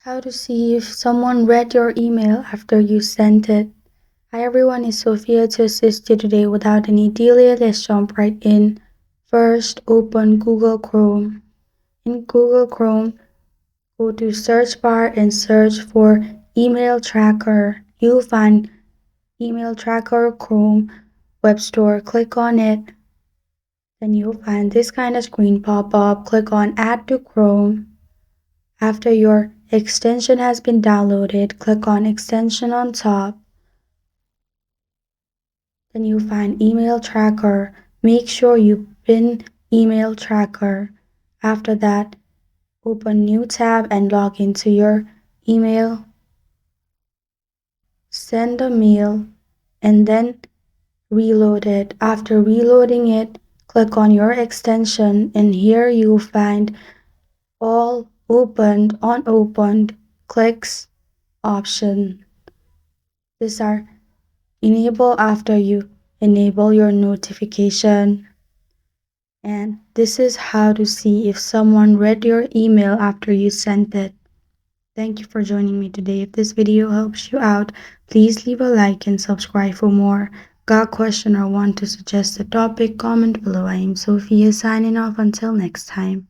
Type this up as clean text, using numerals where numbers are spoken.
How to see if someone read your email after you sent it. Hi everyone, it's Sophia to assist you today. Without any delay, let's jump right in. First, open Google Chrome. In Google Chrome, go to search bar and search for email tracker. You'll find email tracker Chrome web store. Click on it. Then you'll find this kind of screen pop up. Click on add to Chrome. After your extension has been downloaded, click on extension on top. Then you'll find email tracker. Make sure you pin email tracker. After that, open new tab and log into your email. Send a mail and then reload it. After reloading it, click on your extension and here you'll find all opened, unopened clicks option. These are enabled after you enable your notification. And this is how to see if someone read your email after you sent it. Thank you for joining me today. If this video helps you out, please leave a like and subscribe for more. Got a question or want to suggest a topic? Comment below. I am Sophia signing off until next time.